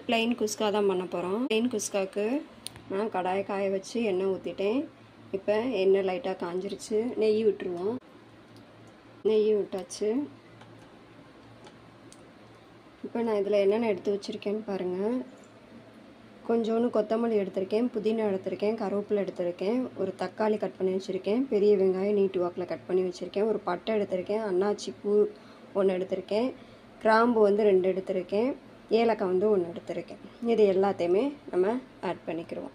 plain குஸ்கா தான் பண்ண போகிறோம். plain குஸ்காக்கு நான் கடாயை காய வச்சு எண்ணெய் ஊற்றிட்டேன். இப்போ எண்ணெய் லைட்டாக காஞ்சிருச்சு. நெய் விட்டுருவோம். நெய் விட்டாச்சு. இப்போ நான் இதில் என்னென்ன எடுத்து வச்சுருக்கேன்னு பாருங்கள். கொஞ்சோண்டு கொத்தமல்லி எடுத்திருக்கேன், புதினா எடுத்திருக்கேன், கருவேப்பிலை எடுத்திருக்கேன், ஒரு தக்காளி கட் பண்ணி வச்சுருக்கேன், பெரிய வெங்காயம் நீட்டு வாக்கில் கட் பண்ணி வச்சுருக்கேன், ஒரு பட்டை எடுத்திருக்கேன், அன்னாச்சி பூ 1 எடுத்திருக்கேன், கிராம்பு 2 எடுத்திருக்கேன், ஏலக்காய் 1 எடுத்திருக்கேன். இது எல்லாத்தையுமே நம்ம ஆட் பண்ணிக்கிறோம்.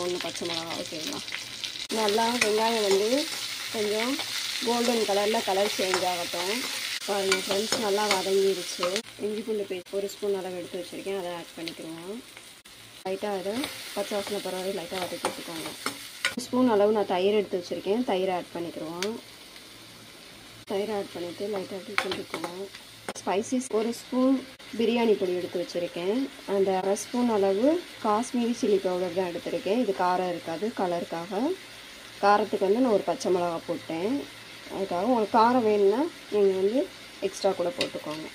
1 பச்சை மிளகா. ஓகேங்களா? நல்லா வெங்காயம் கொஞ்சம் கோல்டன் கலரில் கலர் சேஞ்ச் ஆகட்டும். பாருங்கள் ஃப்ரெண்ட்ஸ், நல்லா வதங்கிடுச்சு. இஞ்சி பூண்டு பேஸ்ட் 1 ஸ்பூன் அளவு எடுத்து வச்சுருக்கேன், அதை ஆட் பண்ணிக்கிறோம். லைட்டாக அதை பச்சை வாசனை பரவாயில்ல லைட்டாக வதக்கி வச்சுக்கோங்க. 1 ஸ்பூன் அளவு நான் தயிர் எடுத்து வச்சுருக்கேன், தயிரை ஆட் பண்ணிக்கிறோம். தயிரை ஆட் பண்ணிவிட்டு லைட்டாக கிண்டிக்கணும். ஸ்பைசஸ் 1 ஸ்பூன் பிரியாணி பொடி எடுத்து வச்சுருக்கேன். அந்த 1/2 ஸ்பூன் அளவு காஷ்மீரி சில்லி பவுடர் தான் எடுத்திருக்கேன். இது காரம் இருக்காது, கலருக்காக. காரத்துக்கு நான் ஒரு பச்சை மிளகா போட்டேன். அதுக்காக உங்களுக்கு காரம் வேணும்னா நீங்கள் எக்ஸ்ட்ரா கூட போட்டுக்கோங்க.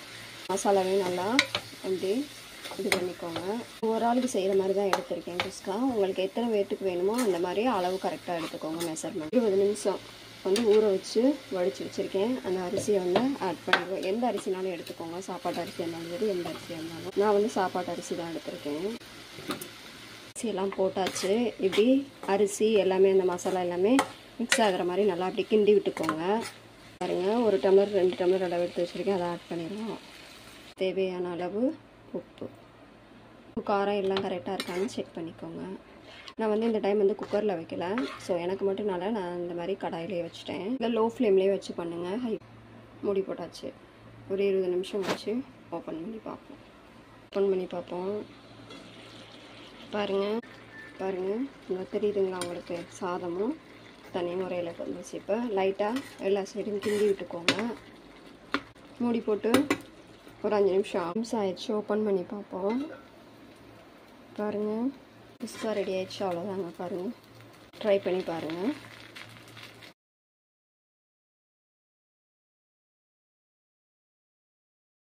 மசாலாவே நல்லா அப்படி இது பண்ணிக்கோங்க. ஒரு ஆளுக்கு செய்கிற மாதிரி தான் எடுத்திருக்கேன் குஸ்கா. உங்களுக்கு எத்தனை பேர்த்துக்கு வேணுமோ அந்த மாதிரி அளவு கரெக்டாக எடுத்துக்கோங்க. மெஷர்மெண்ட் 20 நிமிஷம் ஊற வச்சு வடித்து வச்சுருக்கேன். அந்த அரிசியை ஆட் பண்ணிடுவோம். எந்த அரிசினாலும் எடுத்துக்கோங்க, சாப்பாட்டு அரிசி இருந்தாலும் சரி, எந்த அரிசியாக இருந்தாலும். நான் சாப்பாட்டு அரிசி தான் எடுத்திருக்கேன். அரிசியெல்லாம் போட்டாச்சு. இப்படி அரிசி எல்லாமே அந்த மசாலா எல்லாமே மிக்ஸ் ஆகிற மாதிரி நல்லா அப்படி கிண்டி விட்டுக்கோங்க. பாருங்கள், 1 டம்ளர் 2 டம்ளர் அளவு எடுத்து வச்சுருக்கேன், அதை ஆட் பண்ணிடுவோம். தேவையான அளவு உப்பு, காரம் எல்லாம் கரெக்டாக இருக்கான்னு செக் பண்ணிக்கோங்க. நான் இந்த டைம் குக்கரில் வைக்கல. ஸோ எனக்கு மட்டும்னால நான் இந்த மாதிரி கடாயிலே வச்சுட்டேன். இல்லை லோ ஃப்ளேம்லேயே வச்சு பண்ணுங்கள். மூடி போட்டாச்சு. ஒரு 20 நிமிஷம் வச்சு ஓப்பன் பண்ணி பார்ப்போம். பாருங்கள் இங்கே தெரியுதுங்களா உங்களுக்கு? சாதமும் தனி முறையில் வந்துச்சு. இப்போ லைட்டாக எல்லா சைடும் கிண்டி விட்டுக்கோங்க. மூடி போட்டு ஒரு 5 நிமிஷம் ஆயிடுச்சு. ஓப்பன் பண்ணி பார்ப்போம். பாருங்கள், குஸ்கா ரெடி ஆயிடுச்சு. அவ்வளோதாங்க. பாருங்கள், ட்ரை பண்ணி பாருங்கள்.